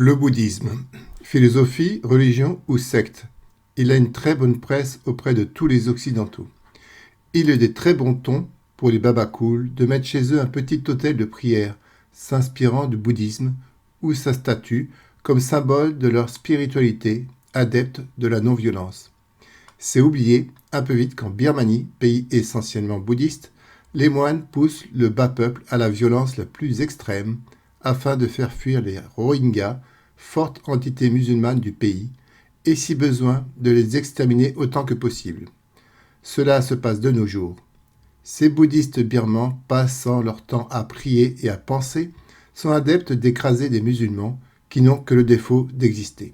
Le bouddhisme. Philosophie, religion ou secte. Il a une très bonne presse auprès de tous les occidentaux. Il est des très bons tons pour les babacools de mettre chez eux un petit autel de prière s'inspirant du bouddhisme ou sa statue comme symbole de leur spiritualité, adepte de la non-violence. C'est oublié un peu vite qu'en Birmanie, pays essentiellement bouddhiste, les moines poussent le bas peuple à la violence la plus extrême afin de faire fuir les Rohingyas, forte entité musulmane du pays, et si besoin de les exterminer autant que possible. Cela se passe de nos jours. Ces bouddhistes birmans, passant leur temps à prier et à penser, sont adeptes d'écraser des musulmans qui n'ont que le défaut d'exister.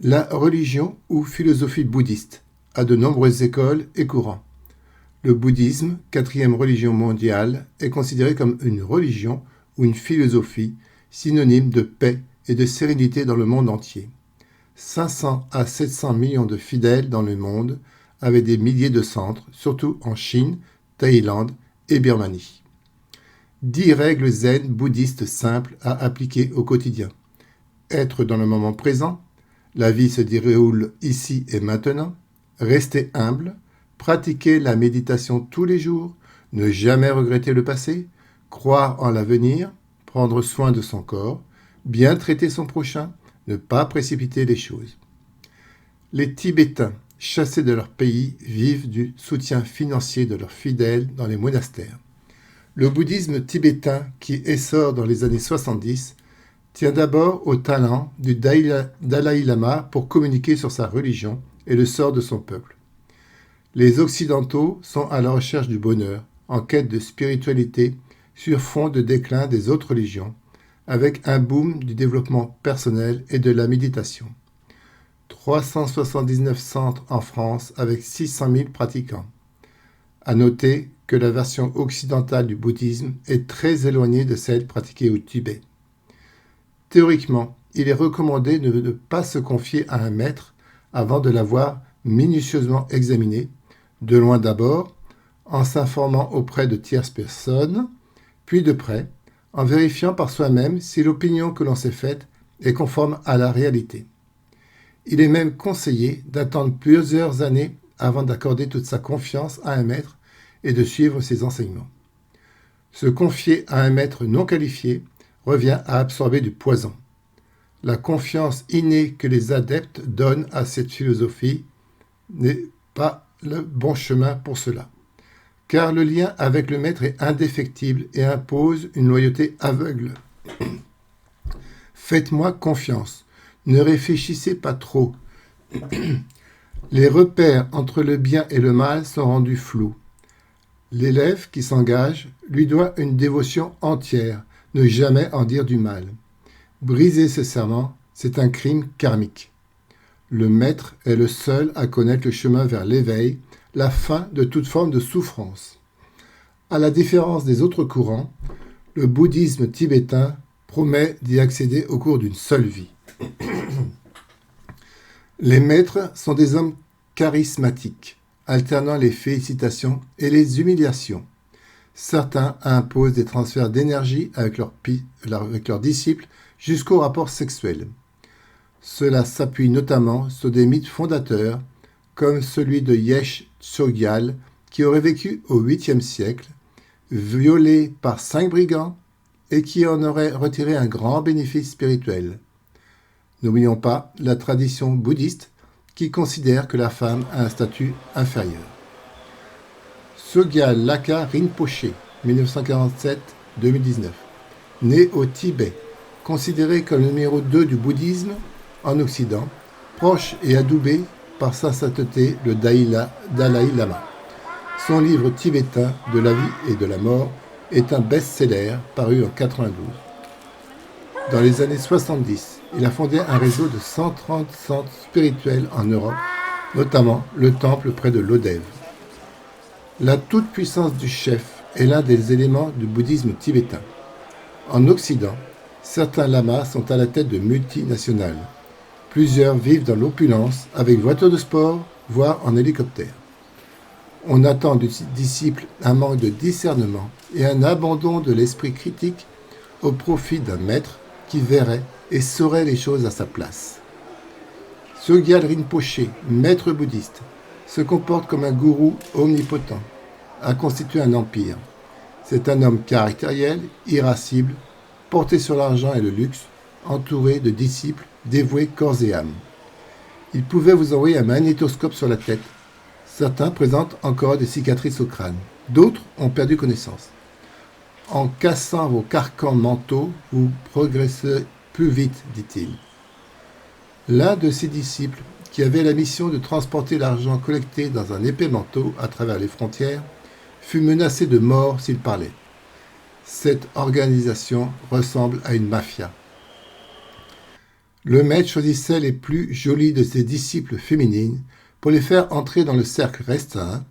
La religion ou philosophie bouddhiste a de nombreuses écoles et courants. Le bouddhisme, quatrième religion mondiale, est considéré comme une religion ou une philosophie synonyme de paix et de sérénité dans le monde entier. 500 à 700 millions de fidèles dans le monde, avec des milliers de centres, surtout en Chine, Thaïlande et Birmanie. 10 règles zen bouddhistes simples à appliquer au quotidien. Être dans le moment présent, la vie se déroule ici et maintenant, rester humble, pratiquer la méditation tous les jours, ne jamais regretter le passé, croire en l'avenir, prendre soin de son corps, bien traiter son prochain, ne pas précipiter les choses. Les Tibétains, chassés de leur pays, vivent du soutien financier de leurs fidèles dans les monastères. Le bouddhisme tibétain, qui essore dans les années 70, tient d'abord au talent du Dalai Lama pour communiquer sur sa religion et le sort de son peuple. Les Occidentaux sont à la recherche du bonheur, en quête de spiritualité, sur fond de déclin des autres religions, avec un boom du développement personnel et de la méditation. 379 centres en France avec 600 000 pratiquants. À noter que la version occidentale du bouddhisme est très éloignée de celle pratiquée au Tibet. Théoriquement, il est recommandé de ne pas se confier à un maître avant de l'avoir minutieusement examiné, de loin d'abord, en s'informant auprès de tierces personnes, puis de près, en vérifiant par soi-même si l'opinion que l'on s'est faite est conforme à la réalité. Il est même conseillé d'attendre plusieurs années avant d'accorder toute sa confiance à un maître et de suivre ses enseignements. Se confier à un maître non qualifié revient à absorber du poison. La confiance innée que les adeptes donnent à cette philosophie n'est pas le bon chemin pour cela. Car le lien avec le maître est indéfectible et impose une loyauté aveugle. Faites-moi confiance, ne réfléchissez pas trop. Les repères entre le bien et le mal sont rendus flous. L'élève qui s'engage lui doit une dévotion entière, ne jamais en dire du mal. Briser ce serment, c'est un crime karmique. Le maître est le seul à connaître le chemin vers l'éveil, la fin de toute forme de souffrance. À la différence des autres courants, le bouddhisme tibétain promet d'y accéder au cours d'une seule vie. Les maîtres sont des hommes charismatiques, alternant les félicitations et les humiliations. Certains imposent des transferts d'énergie avec leurs disciples jusqu'au rapport sexuel. Cela s'appuie notamment sur des mythes fondateurs, comme celui de Yesh Tsogyal, qui aurait vécu au 8e siècle, violé par 5 brigands et qui en aurait retiré un grand bénéfice spirituel. N'oublions pas la tradition bouddhiste qui considère que la femme a un statut inférieur. Sogyal Lhasa Rinpoché, 1947-2019, né au Tibet, considéré comme le numéro 2 du bouddhisme en Occident, proche et adoubé par sa sainteté le Dalai Lama. Son livre tibétain de la vie et de la mort est un best-seller paru en 1992. Dans les années 70, il a fondé un réseau de 130 centres spirituels en Europe, notamment le temple près de Lodève. La toute-puissance du chef est l'un des éléments du bouddhisme tibétain. En Occident, certains lamas sont à la tête de multinationales. Plusieurs vivent dans l'opulence avec voiture de sport, voire en hélicoptère. On attend du disciple un manque de discernement et un abandon de l'esprit critique au profit d'un maître qui verrait et saurait les choses à sa place. Sogyal Rinpoche, maître bouddhiste, se comporte comme un gourou omnipotent, a constitué un empire. C'est un homme caractériel, irascible, porté sur l'argent et le luxe, entouré de disciples dévoués corps et âme. Il pouvait vous envoyer un magnétoscope sur la tête. Certains présentent encore des cicatrices au crâne. D'autres ont perdu connaissance. En cassant vos carcans mentaux, vous progressez plus vite, dit-il. L'un de ses disciples, qui avait la mission de transporter l'argent collecté dans un épais manteau à travers les frontières, fut menacé de mort s'il parlait. Cette organisation ressemble à une mafia. Le maître choisissait les plus jolies de ses disciples féminines pour les faire entrer dans le cercle restreint,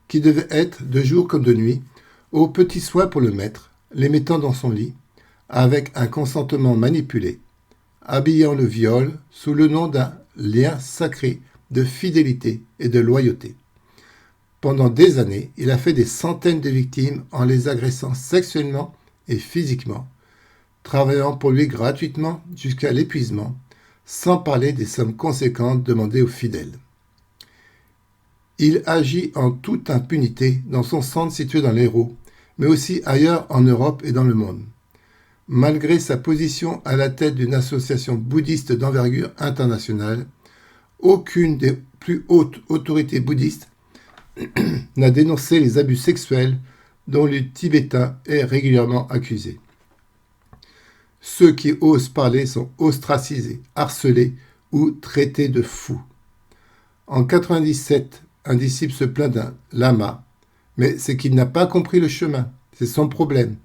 qui devait être, de jour comme de nuit, aux petits soins pour le maître, les mettant dans son lit, avec un consentement manipulé, habillant le viol sous le nom d'un lien sacré de fidélité et de loyauté. Pendant des années, il a fait des centaines de victimes en les agressant sexuellement et physiquement, travaillant pour lui gratuitement jusqu'à l'épuisement, sans parler des sommes conséquentes demandées aux fidèles. Il agit en toute impunité dans son centre situé dans l'Hérault, mais aussi ailleurs en Europe et dans le monde. Malgré sa position à la tête d'une association bouddhiste d'envergure internationale, aucune des plus hautes autorités bouddhistes n'a dénoncé les abus sexuels dont le Tibétain est régulièrement accusé. Ceux qui osent parler sont ostracisés, harcelés ou traités de fous. En 97, un disciple se plaint d'un lama, mais c'est qu'il n'a pas compris le chemin. C'est son problème,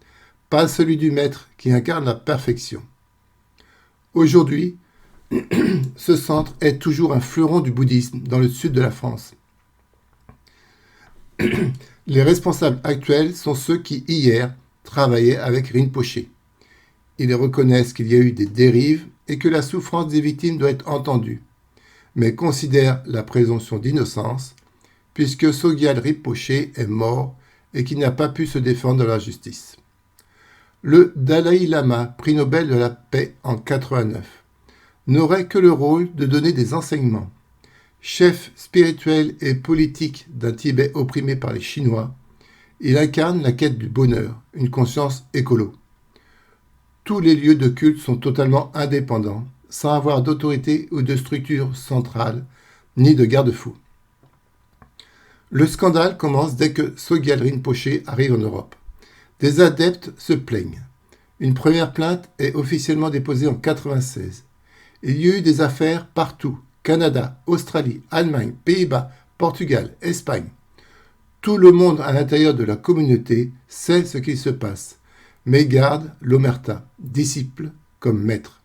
pas celui du maître qui incarne la perfection. Aujourd'hui, ce centre est toujours un fleuron du bouddhisme dans le sud de la France. Les responsables actuels sont ceux qui, hier, travaillaient avec Rinpoche. Ils reconnaissent qu'il y a eu des dérives et que la souffrance des victimes doit être entendue, mais considèrent la présomption d'innocence, puisque Sogyal Rinpoche est mort et qu'il n'a pas pu se défendre de la justice. Le Dalai Lama, prix Nobel de la paix en 89, n'aurait que le rôle de donner des enseignements. Chef spirituel et politique d'un Tibet opprimé par les Chinois, il incarne la quête du bonheur, une conscience écolo. Tous les lieux de culte sont totalement indépendants, sans avoir d'autorité ou de structure centrale, ni de garde-fou. Le scandale commence dès que Sogyal Rinpoche arrive en Europe. Des adeptes se plaignent. Une première plainte est officiellement déposée en 1996. Il y a eu des affaires partout. Canada, Australie, Allemagne, Pays-Bas, Portugal, Espagne. Tout le monde à l'intérieur de la communauté sait ce qui se passe, mais garde l'omerta, disciple comme maître.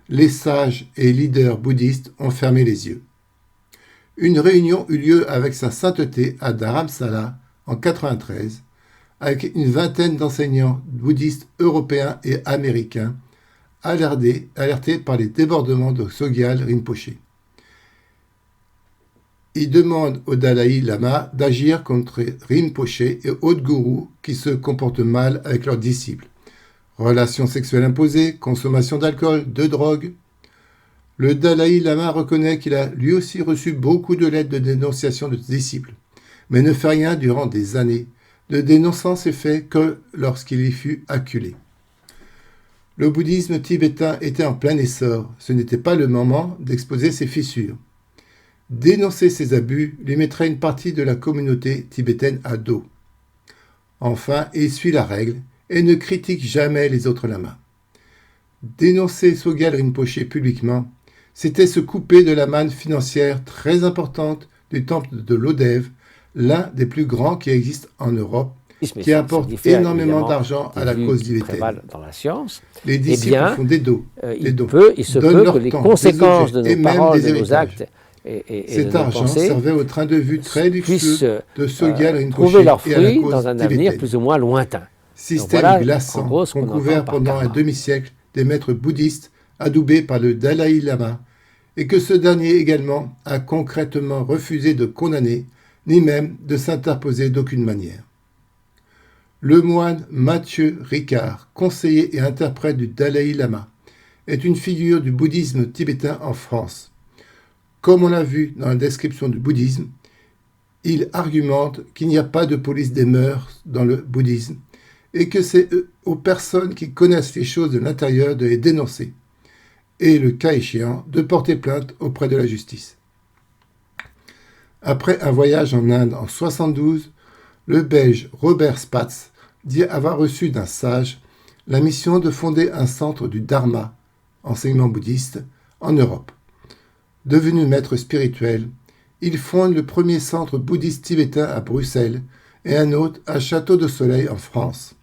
Les sages et leaders bouddhistes ont fermé les yeux. Une réunion eut lieu avec sa sainteté à Dharamsala en 1993, avec une vingtaine d'enseignants bouddhistes européens et américains, alertés par les débordements de Sogyal Rinpoche. Il demande au Dalai Lama d'agir contre Rinpoche et autres gourous qui se comportent mal avec leurs disciples. Relations sexuelles imposées, consommation d'alcool, de drogue. Le Dalai Lama reconnaît qu'il a lui aussi reçu beaucoup de lettres de dénonciation de disciples, mais ne fait rien durant des années, ne dénonçant ces faits que lorsqu'il y fut acculé. Le bouddhisme tibétain était en plein essor, ce n'était pas le moment d'exposer ses fissures. Dénoncer ces abus lui mettrait une partie de la communauté tibétaine à dos. Enfin, il suit la règle et ne critique jamais les autres lamas. Dénoncer Sogyal Rinpoche publiquement, c'était se couper de la manne financière très importante du temple de Lodève, l'un des plus grands qui existe en Europe, qui apporte énormément d'argent à la cause tibétaine. Dans la science, les disciples font des dons, il se peut que les conséquences de nos paroles, de nos actes et cet de nos argent pensées servait au train de vue très luxueux de Sogyal Rinpoche trouver leurs et à la fruits cause dans un avenir tibétaine. plus ou moins lointain. Système voilà, glaçant, en gros, ce qu'on couvert entend par pendant un karma. demi-siècle des maîtres bouddhistes adoubés par le Dalai Lama, et que ce dernier également a concrètement refusé de condamner, ni même de s'interposer d'aucune manière. Le moine Mathieu Ricard, conseiller et interprète du Dalai Lama, est une figure du bouddhisme tibétain en France. Comme on l'a vu dans la description du bouddhisme, il argumente qu'il n'y a pas de police des mœurs dans le bouddhisme et que c'est aux personnes qui connaissent les choses de l'intérieur de les dénoncer et, le cas échéant, de porter plainte auprès de la justice. Après un voyage en Inde en 1972, le Belge Robert Spatz dit avoir reçu d'un sage la mission de fonder un centre du Dharma, enseignement bouddhiste, en Europe. Devenu maître spirituel, il fonde le premier centre bouddhiste tibétain à Bruxelles et un autre à Château de Soleil en France.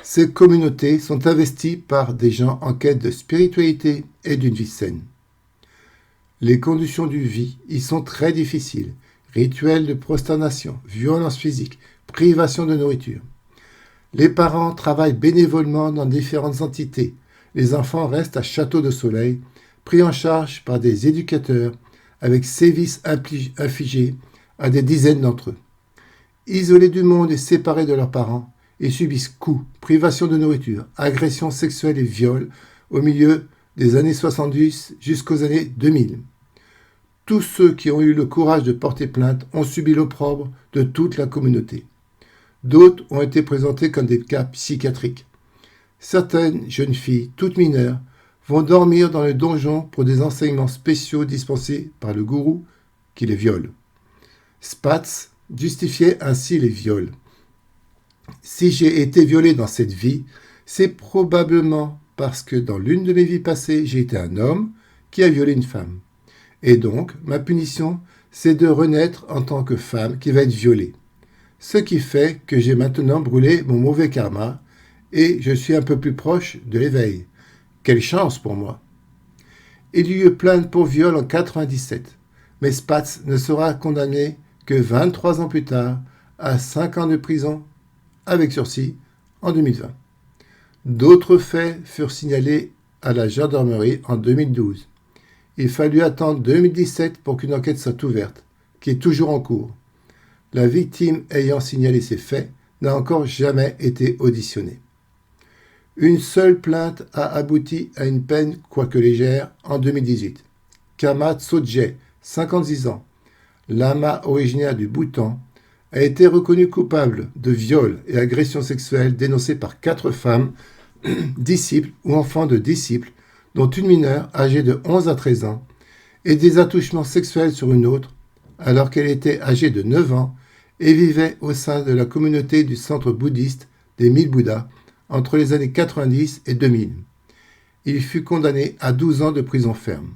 Ces communautés sont investies par des gens en quête de spiritualité et d'une vie saine. Les conditions de vie y sont très difficiles. Rituels de prosternation, violence physique, privation de nourriture. Les parents travaillent bénévolement dans différentes entités. Les enfants restent à Château de Soleil, pris en charge par des éducateurs avec sévices infligés à des dizaines d'entre eux. Isolés du monde et séparés de leurs parents, ils subissent coups, privation de nourriture, agressions sexuelles et viols au milieu des années 70 jusqu'aux années 2000. Tous ceux qui ont eu le courage de porter plainte ont subi l'opprobre de toute la communauté. D'autres ont été présentés comme des cas psychiatriques. Certaines jeunes filles, toutes mineures, vont dormir dans le donjon pour des enseignements spéciaux dispensés par le gourou qui les viole. Spatz justifiait ainsi les viols. Si j'ai été violé dans cette vie, c'est probablement parce que dans l'une de mes vies passées, j'ai été un homme qui a violé une femme. Et donc, ma punition, c'est de renaître en tant que femme qui va être violée. Ce qui fait que j'ai maintenant brûlé mon mauvais karma et je suis un peu plus proche de l'éveil. Quelle chance pour moi! Il y eut plainte pour viol en 1997, mais Spatz ne sera condamné que 23 ans plus tard à 5 ans de prison avec sursis en 2020. D'autres faits furent signalés à la gendarmerie en 2012. Il fallut attendre 2017 pour qu'une enquête soit ouverte, qui est toujours en cours. La victime ayant signalé ces faits n'a encore jamais été auditionnée. Une seule plainte a abouti à une peine, quoique légère, en 2018. Kama Tsodje, 56 ans, lama originaire du Bhoutan, a été reconnu coupable de viol et agression sexuelle dénoncés par 4 femmes, disciples ou enfants de disciples, dont une mineure âgée de 11 à 13 ans, et des attouchements sexuels sur une autre, alors qu'elle était âgée de 9 ans et vivait au sein de la communauté du centre bouddhiste des 1000 Bouddhas entre les années 90 et 2000. Il fut condamné à 12 ans de prison ferme.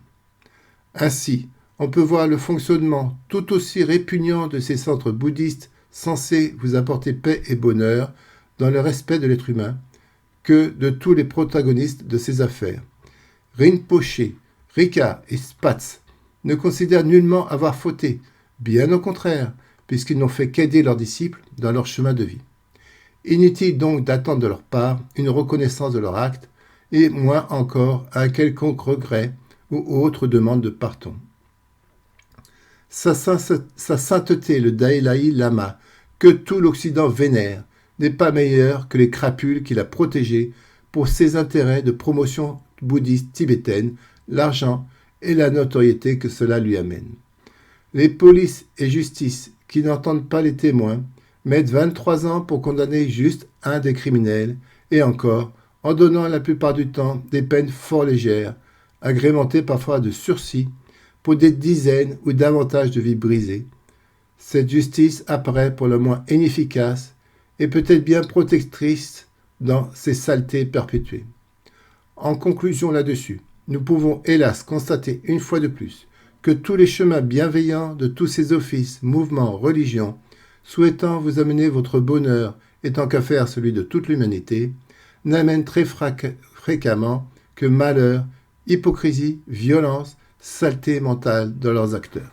Ainsi, on peut voir le fonctionnement tout aussi répugnant de ces centres bouddhistes censés vous apporter paix et bonheur dans le respect de l'être humain que de tous les protagonistes de ces affaires. Rinpoché, Ricard et Spatz ne considèrent nullement avoir fauté, bien au contraire, puisqu'ils n'ont fait qu'aider leurs disciples dans leur chemin de vie. Inutile donc d'attendre de leur part une reconnaissance de leur acte, et moins encore un quelconque regret ou autre demande de pardon. Sa sainteté, le Dalai Lama, que tout l'Occident vénère, n'est pas meilleur que les crapules qu'il a protégés pour ses intérêts de promotion bouddhiste tibétaine, l'argent et la notoriété que cela lui amène. Les polices et justices qui n'entendent pas les témoins mettent 23 ans pour condamner juste un des criminels, et encore en donnant la plupart du temps des peines fort légères, agrémentées parfois de sursis, pour des dizaines ou davantage de vies brisées. Cette justice apparaît pour le moins inefficace et peut-être bien protectrice dans ces saletés perpétuées. En conclusion là-dessus, nous pouvons hélas constater une fois de plus que tous les chemins bienveillants de tous ces offices, mouvements, religions, souhaitant vous amener votre bonheur et tant qu'à faire celui de toute l'humanité, n'amènent très fréquemment que malheur, hypocrisie, violence, saleté mentale de leurs acteurs.